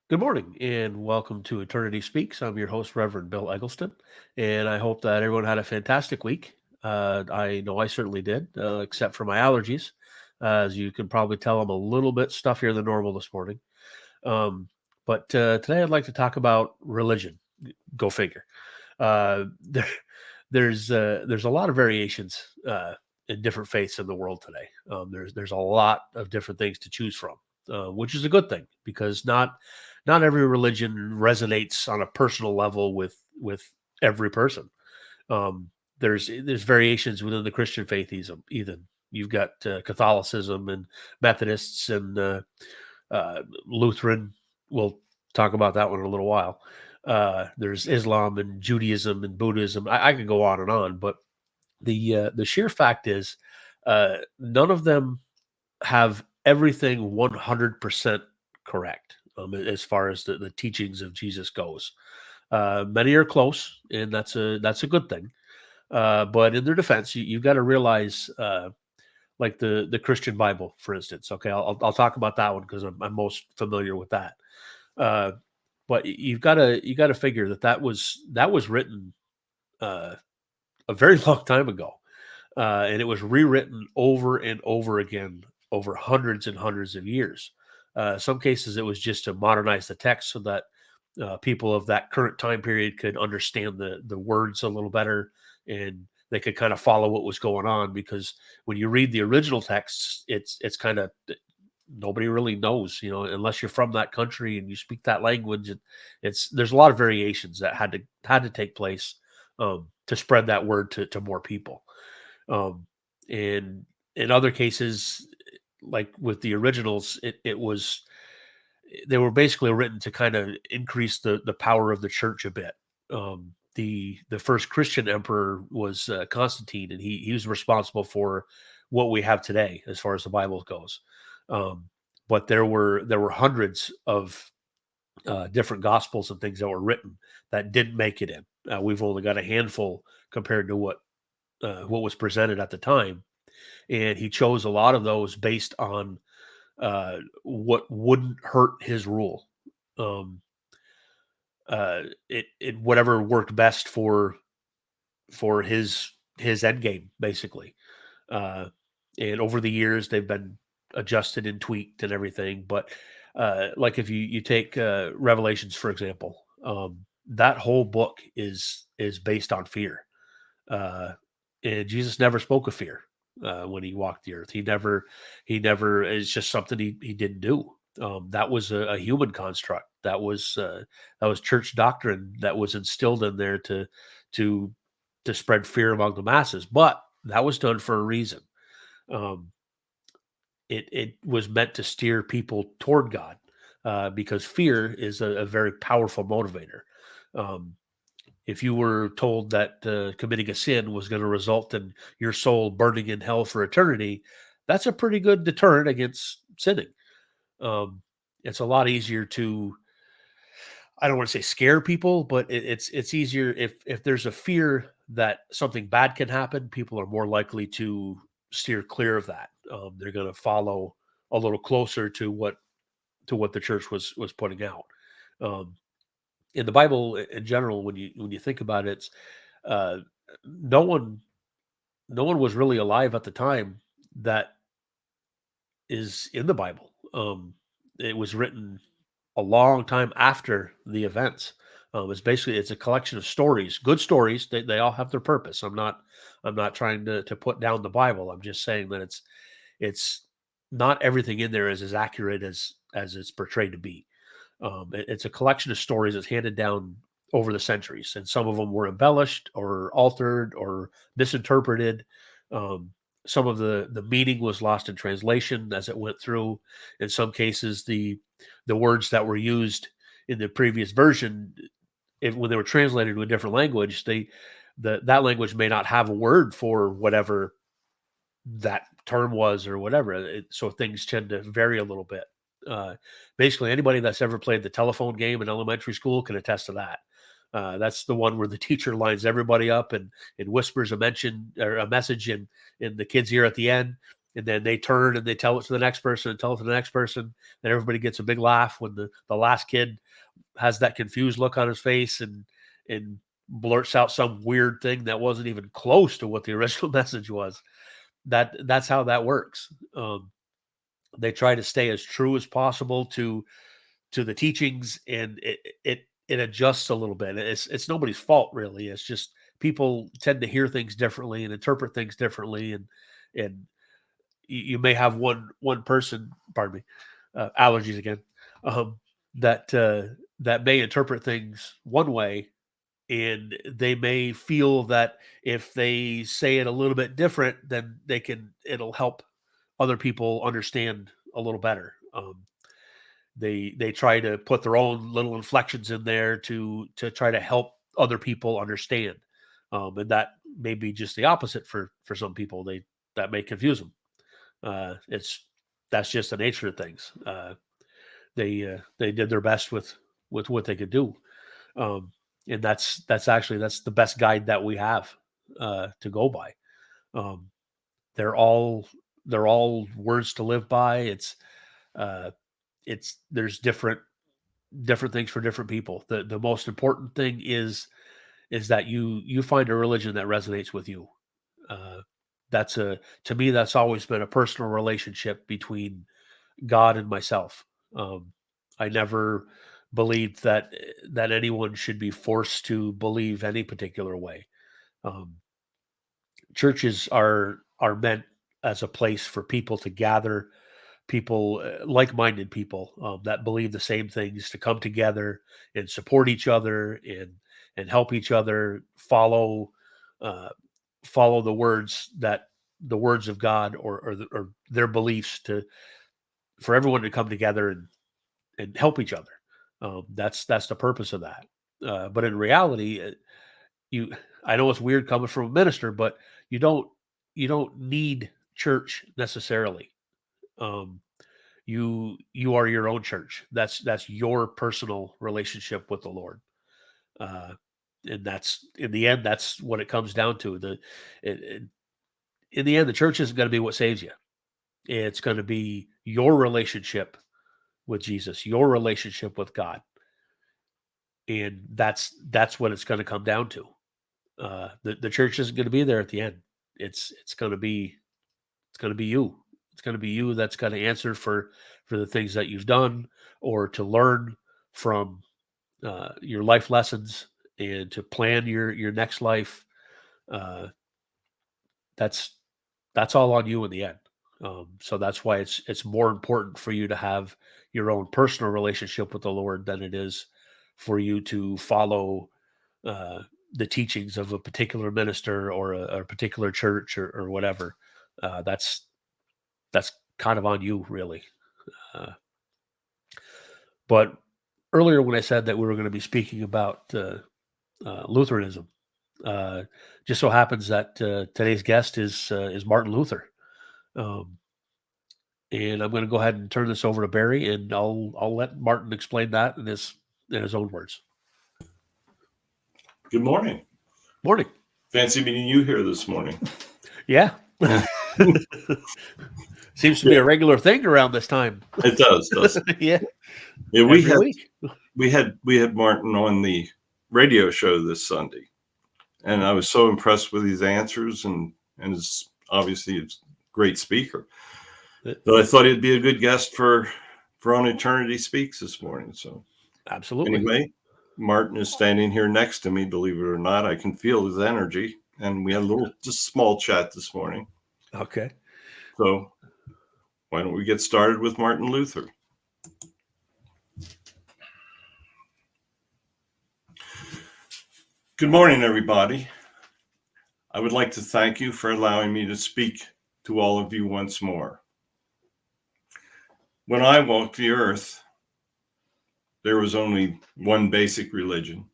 Good morning and welcome to Eternity Speaks. I'm your host, Reverend Bill Eggleston, and I hope that everyone had a fantastic week. I know I certainly did, except for my allergies. As you can probably tell, I'm a little bit stuffier than normal this morning. Um, but today I'd like to talk about religion. Go figure. There, there's a lot of variations in different faiths in the world today. There's a lot of different things to choose from, which is a good thing because not every religion resonates on a personal level with every person. Um, there's variations within the Christian faith. Even you've got Catholicism and Methodists and Lutheran. We'll talk about that one in a little while. There's Islam and Judaism and Buddhism. I could go on and on, but the sheer fact is, none of them have everything 100% correct as far as the teachings of Jesus goes. Many are close, and that's a good thing. But in their defense, you've got to realize, like the Christian Bible, for instance. Okay, I'll talk about that one because I'm most familiar with that. Uh, but you got to figure that was written uh, a very long time ago, and it was rewritten over and over again over hundreds and hundreds of years. Some cases it was just to modernize the text so that people of that current time period could understand the words a little better, and they could kind of follow what was going on. Because when you read the original texts, it's kind of nobody really knows, unless you're from that country and you speak that language. It's there's a lot of variations that had to take place to spread that word to more people. Um, and in other cases, like with the originals, it was they were basically written to kind of increase the power of the church a bit. The first Christian emperor was Constantine, and he was responsible for what we have today as far as the Bible goes. Um, but there were hundreds of different gospels and things that were written that didn't make it in. We've only got a handful compared to what was presented at the time, and he chose a lot of those based on what wouldn't hurt his rule. Um, it whatever worked best for his end game, basically. Uh, and over the years, they've been adjusted and tweaked and everything. But like if you take Revelations, for example, that whole book is based on fear. Uh, and Jesus never spoke of fear when he walked the earth. He never. It's just something he didn't do. That was a human construct. That was church doctrine that was instilled in there to to spread fear among the masses. But that was done for a reason. Um, it was meant to steer people toward God, because fear is a very powerful motivator. Um, if you were told that committing a sin was going to result in your soul burning in hell for eternity, that's a pretty good deterrent against sinning. Um, it's a lot easier to, I don't want to say scare people, but it's easier if there's a fear that something bad can happen. People are more likely to steer clear of that. They're going to follow a little closer to what the church was putting out. Um, in the Bible in general, when you think about it, uh, no one no one was really alive at the time that is in the Bible. It was written a long time after the events. It's a collection of stories, good stories. They all have their purpose. I'm not trying to put down the Bible. I'm just saying that it's not everything in there is as accurate as it's portrayed to be. It's a collection of stories that's handed down over the centuries, and some of them were embellished or altered or misinterpreted. Um, some of the meaning was lost in translation as it went through. In some cases, the words that were used in the previous version, when they were translated to a different language, that language may not have a word for whatever that term was or whatever. So things tend to vary a little bit. Uh, Basically, anybody that's ever played the telephone game in elementary school can attest to that. That's the one where the teacher lines everybody up and whispers a mention or a message in the kid's ear at the end. And then they turn and they tell it to the next person and tell it to the next person. And everybody gets a big laugh when the last kid has that confused look on his face and blurts out some weird thing that wasn't even close to what the original message was. That's how that works. They try to stay as true as possible to the teachings, and it adjusts a little bit. It's nobody's fault really. It's just people tend to hear things differently and interpret things differently, and you may have one person, pardon me, allergies again, um, that may interpret things one way, and they may feel that if they say it a little bit different, then it'll help other people understand a little better. They try to put their own little inflections in there to try to help other people understand, and that may be just the opposite for some people. That may confuse them. It's That's just the nature of things. They did their best with what they could do, and that's the best guide that we have to go by. Um, they're all words to live by. Uh, there's different things for different people. The most important thing is that you find a religion that resonates with you. Uh, that's a To me, that's always been a personal relationship between God and myself. I never believed that anyone should be forced to believe any particular way. Um, Churches are meant as a place for people to gather, people, like-minded people, that believe the same things, to come together and support each other and help each other uh, follow the words of God, or their beliefs, to for everyone to come together and help each other. That's the purpose of that. But in reality, you I know it's weird coming from a minister, but you don't you don't need church necessarily. Um, you are your own church. That's your personal relationship with the Lord. Uh, and that's in the end, that's what it comes down to. It, it, in the end, the church isn't going to be what saves you. It's going to be your relationship with Jesus, your relationship with God, and that's what it's going to come down to. The church isn't going to be there at the end. It's going to be you. It's going to be you that's going to answer for the things that you've done, or to learn from your life lessons, and to plan your next life. Uh, that's that's all on you in the end. So that's why it's more important for you to have your own personal relationship with the Lord than it is for you to follow uh, the teachings of a particular minister, or a particular church, or whatever. That's kind of on you, really. Uh, but earlier, when I said that we were going to be speaking about Lutheranism, uh, just so happens that today's guest is Martin Luther. Um, and I'm going to go ahead and turn this over to Barry, and I'll let Martin explain that in his own words. Good morning. Morning. Fancy meeting you here this morning. Yeah. Seems to be a regular thing around this time. It does, doesn't it? Yeah. Yeah, week. we had Martin on the radio show this Sunday, and I was so impressed with his answers, and is obviously a great speaker. But I thought he'd be a good guest for On Eternity Speaks this morning. So Absolutely. Anyway, Martin is standing here next to me. Believe it or not, I can feel his energy, and we had a just small chat this morning. Okay. So why don't we get started with Martin Luther? Good morning, everybody. I would like to thank you for allowing me to speak to all of you once more. When I walked the earth, there was only one basic religion.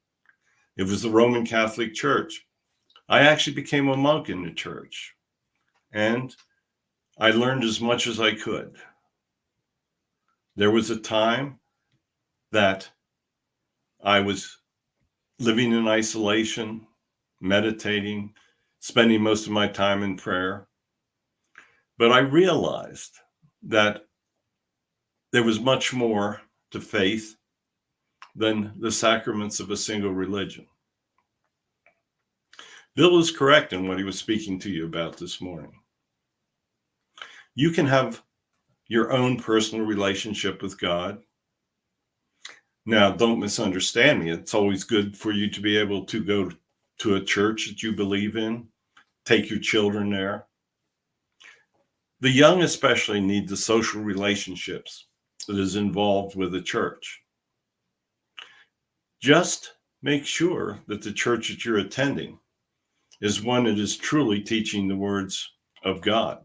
It was the Roman Catholic Church. I actually became a monk in the church, and I learned as much as I could. There was a time that I was living in isolation, meditating, spending most of my time in prayer. But I realized that there was much more to faith than the sacraments of a single religion. Bill was correct in what he was speaking to you about this morning. You can have your own personal relationship with God. Now, don't misunderstand me. It's always good for you to be able to go to a church that you believe in, take your children there. The young especially need the social relationships that is involved with the church. Just make sure that the church that you're attending is one that is truly teaching the words of God.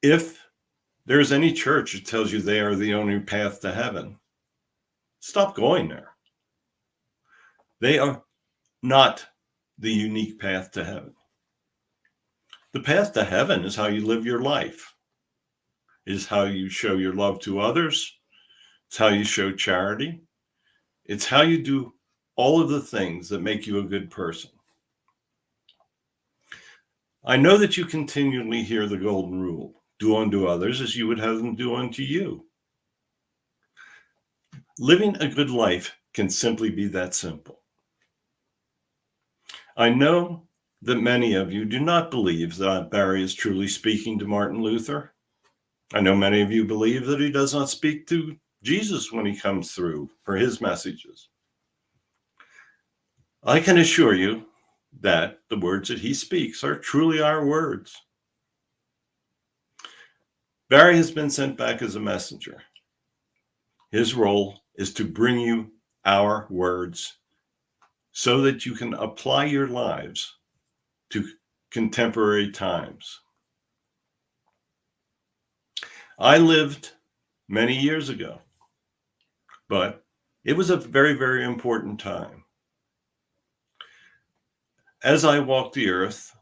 If there's any church that tells you they are the only path to heaven, stop going there. They are not the unique path to heaven. The path to heaven is how you live your life. It is how you show your love to others. It's how you show charity. It's how you do all of the things that make you a good person. I know that you continually hear the golden rule: do unto others as you would have them do unto you. Living a good life can simply be that simple. I know that many of you do not believe that Barry is truly speaking to Martin Luther. I know many of you believe that he does not speak to Jesus when he comes through for his messages. I can assure you that the words that he speaks are truly our words. Barry has been sent back as a messenger. His role is to bring you our words so that you can apply your lives to contemporary times. I lived many years ago, but it was a very, very important time. As I walked the earth,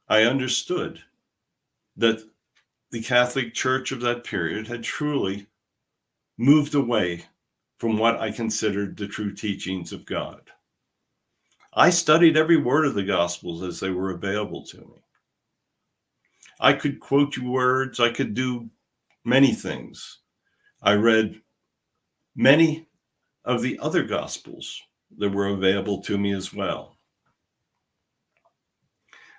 I understood that the Catholic Church of that period had truly moved away from what I considered the true teachings of God. I studied every word of the Gospels as they were available to me. I could quote you words. I could do many things. I read many of the other Gospels that were available to me as well.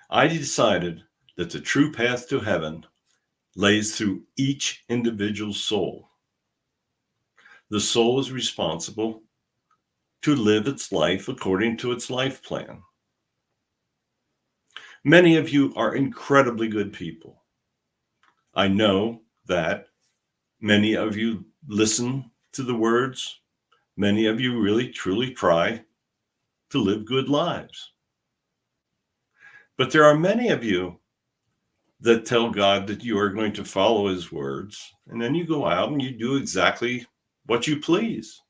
I decided that the true path to heaven lays through each individual soul. The soul is responsible to live its life according to its life plan. Many of you are incredibly good people. I know that many of you listen to the words. Many of you really, truly try to live good lives. But there are many of you that tell God that you are going to follow his words, and then you go out and you do exactly what you please.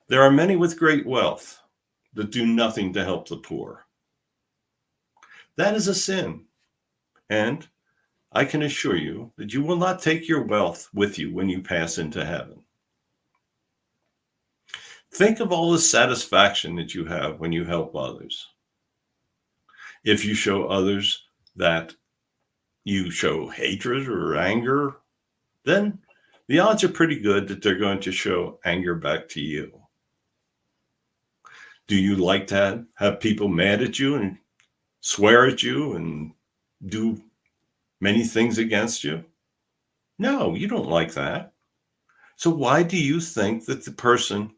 There are many with great wealth that do nothing to help the poor. That is a sin, and I can assure you that you will not take your wealth with you when you pass into heaven. Think of all the satisfaction that you have when you help others. If you show others that you show hatred or anger, then the odds are pretty good that they're going to show anger back to you. Do you like to have people mad at you and swear at you and do many things against you? No, you don't like that. So why do you think that the person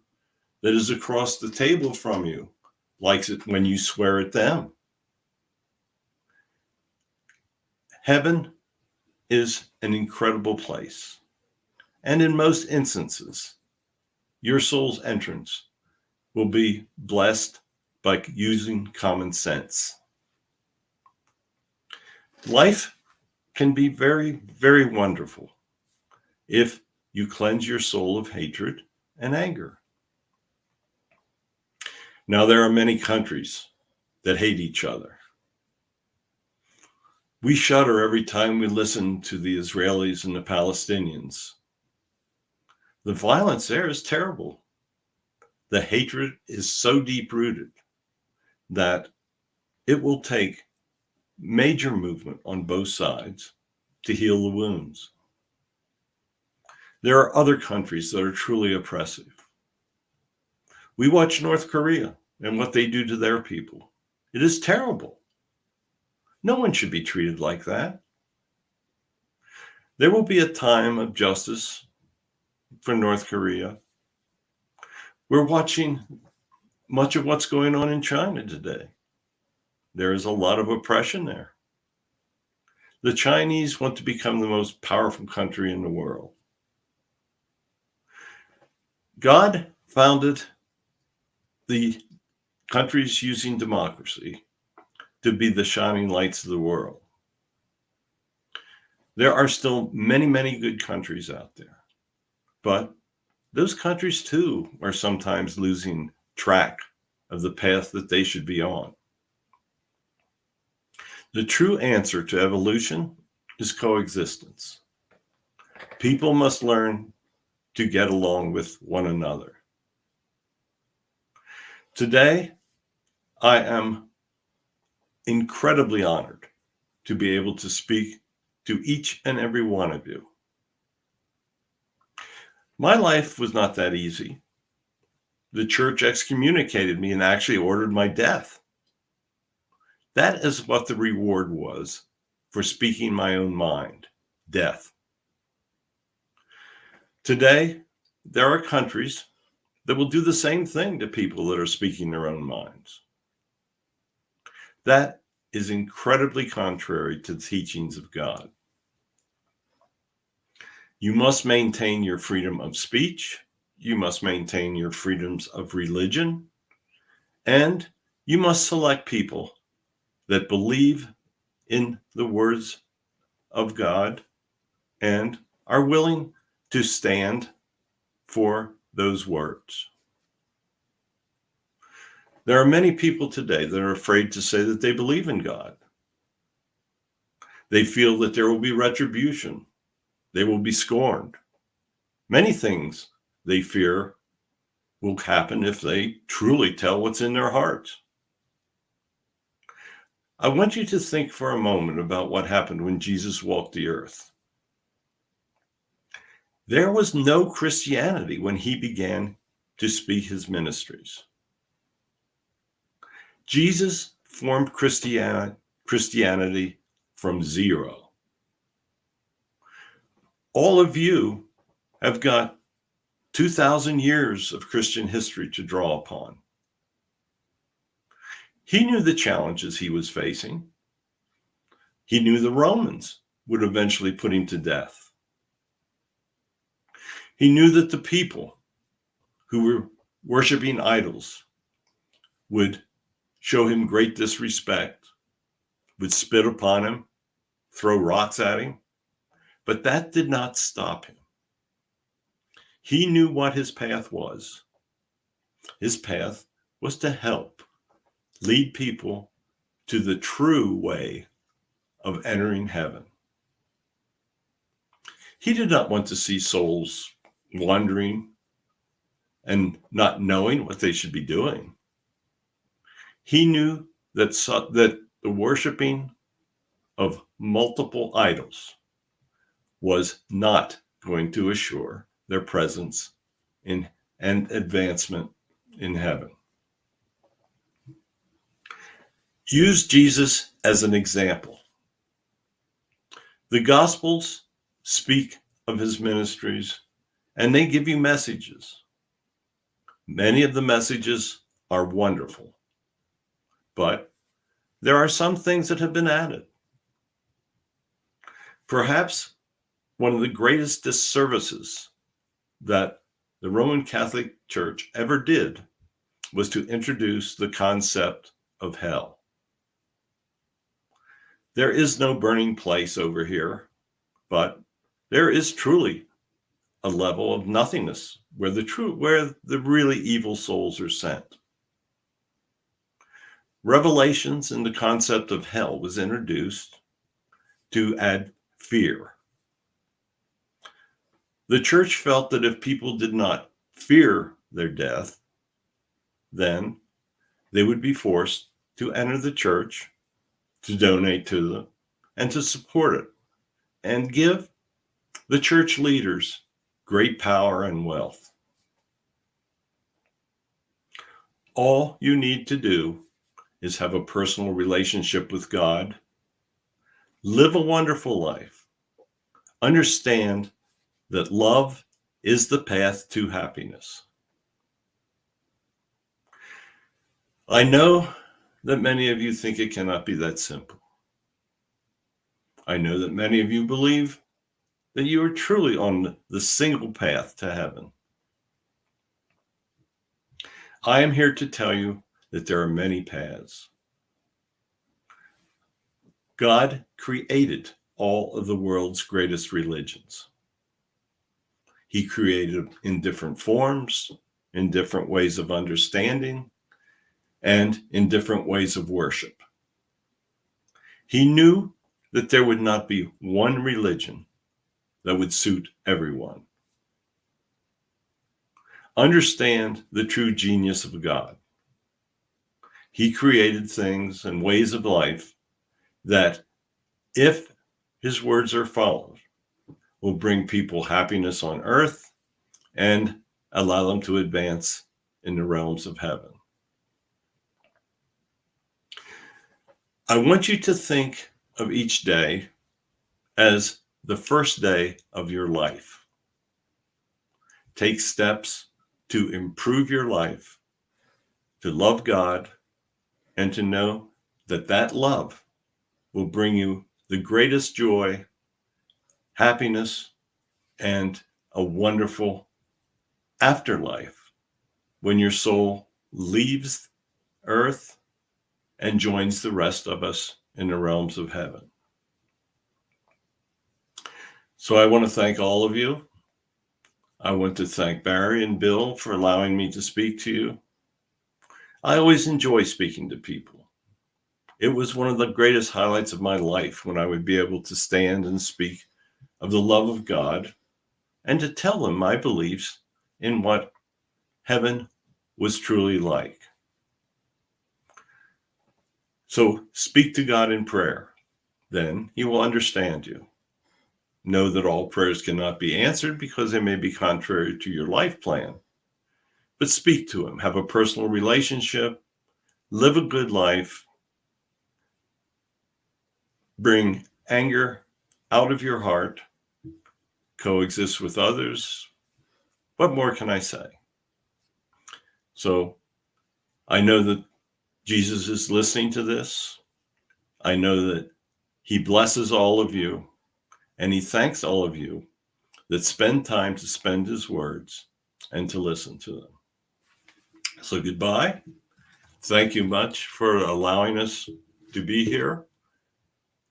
that is across the table from you likes it when you swear at them? Heaven is an incredible place. And in most instances, your soul's entrance will be blessed by using common sense. Life can be very, very wonderful if you cleanse your soul of hatred and anger. Now, there are many countries that hate each other. We shudder every time we listen to the Israelis and the Palestinians. The violence there is terrible. The hatred is so deep-rooted that it will take major movement on both sides to heal the wounds. There are other countries that are truly oppressive. We watch North Korea and what they do to their people. It is terrible. No one should be treated like that. There will be a time of justice for North Korea. We're watching much of what's going on in China today. There is a lot of oppression there. The Chinese want to become the most powerful country in the world. God founded the countries using democracy to be the shining lights of the world. There are still many, many good countries out there, but those countries too are sometimes losing track of the path that they should be on. The true answer to evolution is coexistence. People must learn to get along with one another. Today, I am incredibly honored to be able to speak to each and every one of you. My life was not that easy. The church excommunicated me and actually ordered my death. That is what the reward was for speaking my own mind, death. Today, there are countries that will do the same thing to people that are speaking their own minds. That is incredibly contrary to the teachings of God. You must maintain your freedom of speech. You must maintain your freedoms of religion. And you must select people that believe in the words of God and are willing to stand for those words. There are many people today that are afraid to say that they believe in God. They feel that there will be retribution. They will be scorned. Many things they fear will happen if they truly tell what's in their hearts. I want you to think for a moment about what happened when Jesus walked the earth. There was no Christianity when he began to speak his ministries. Jesus formed Christianity from zero. All of you have got 2,000 years of Christian history to draw upon. He knew the challenges he was facing. He knew the Romans would eventually put him to death. He knew that the people who were worshiping idols would show him great disrespect, would spit upon him, throw rocks at him, but that did not stop him. He knew what his path was. His path was to help lead people to the true way of entering heaven. He did not want to see souls wandering and not knowing what they should be doing. He knew that the worshiping of multiple idols was not going to assure their presence in and advancement in heaven. Use Jesus as an example. The Gospels speak of his ministries, and they give you messages. Many of the messages are wonderful, but there are some things that have been added. Perhaps one of the greatest disservices that the Roman Catholic Church ever did was to introduce the concept of hell. There is no burning place over here, but there is truly a level of nothingness where the really evil souls are sent. Revelations in the concept of hell was introduced to add fear. The church felt that if people did not fear their death, then they would be forced to enter the church to donate to them, and to support it, and give the church leaders great power and wealth. All you need to do is have a personal relationship with God, live a wonderful life, understand that love is the path to happiness. I know that many of you think it cannot be that simple. I know that many of you believe that you are truly on the single path to heaven. I am here to tell you that there are many paths. God created all of the world's greatest religions. He created in different forms, in different ways of understanding, and in different ways of worship. He knew that there would not be one religion that would suit everyone. Understand the true genius of God. He created things and ways of life that, if his words are followed, will bring people happiness on earth and allow them to advance in the realms of heaven. I want you to think of each day as the first day of your life. Take steps to improve your life, to love God, and to know that that love will bring you the greatest joy, happiness, and a wonderful afterlife when your soul leaves earth and joins the rest of us in the realms of heaven. So I want to thank all of you. I want to thank Barry and Bill for allowing me to speak to you. I always enjoy speaking to people. It was one of the greatest highlights of my life when I would be able to stand and speak of the love of God and to tell them my beliefs in what heaven was truly like. So speak to God in prayer. Then he will understand you. Know that all prayers cannot be answered because they may be contrary to your life plan. But speak to him, have a personal relationship, live a good life, bring anger out of your heart, coexist with others. What more can I say? So I know that Jesus is listening to this. I know that he blesses all of you, and he thanks all of you that spend time to spend his words and to listen to them. So goodbye. Thank you much for allowing us to be here.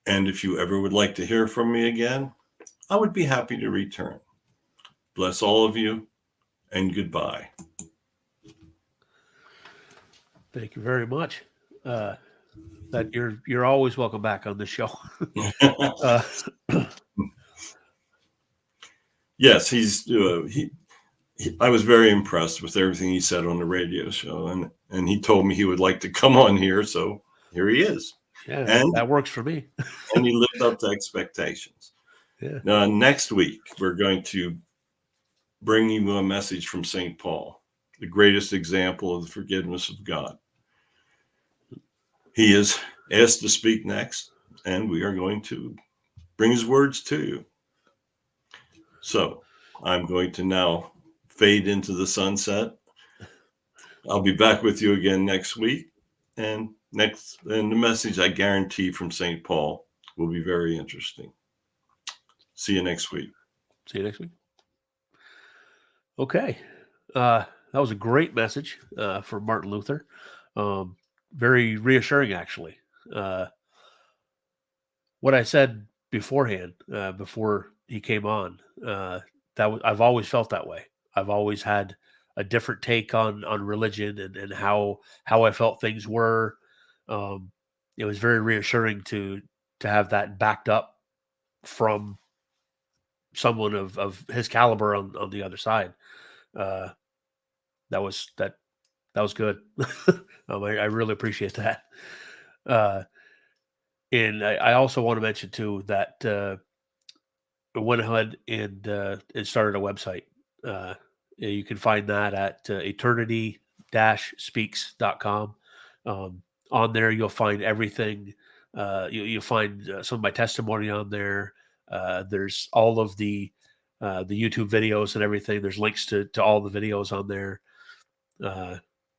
And if you ever would like to hear from me again, I would be happy to return. Bless all of you, and goodbye. Thank you very much. That you're always welcome back on the show. uh, Yes, I was very impressed with everything he said on the radio show, and he told me he would like to come on here, so here he is. yeah, And that works for me. and he lived up to expectations. Yeah. Now, next week, we're going to bring you a message from St. Paul, the greatest example of the forgiveness of God. He is asked to speak next, and we are going to bring his words to you. So I'm going to now fade into the sunset. I'll be back with you again next week. And the message, I guarantee, from St. Paul will be very interesting. See you next week. See you next week. Okay. That was a great message for Martin Luther. Very reassuring, actually. What I said beforehand, before he came on, I've always felt that way. I've always had a different take on religion and how I felt things were. It was very reassuring to have that backed up from someone of his caliber on the other side. Uh, that was good. I really appreciate that. Uh, And I also want to mention too that I went ahead and started a website. You can find that at eternity-speaks.com. On there, you'll find everything. You'll find some of my testimony on there. There's all of the YouTube videos and everything. There's links to all the videos on there.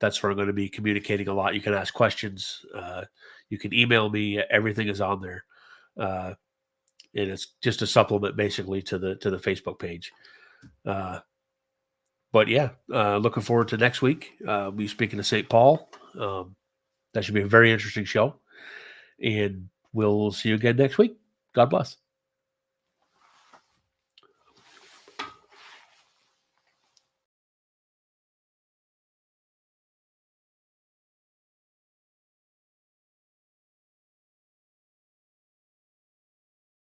That's where I'm going to be communicating a lot. You can ask questions. You can email me. Everything is on there. And it's just a supplement basically to the Facebook page. But yeah, looking forward to next week. We'll be speaking to St. Paul. That should be a very interesting show. And we'll see you again next week. God bless.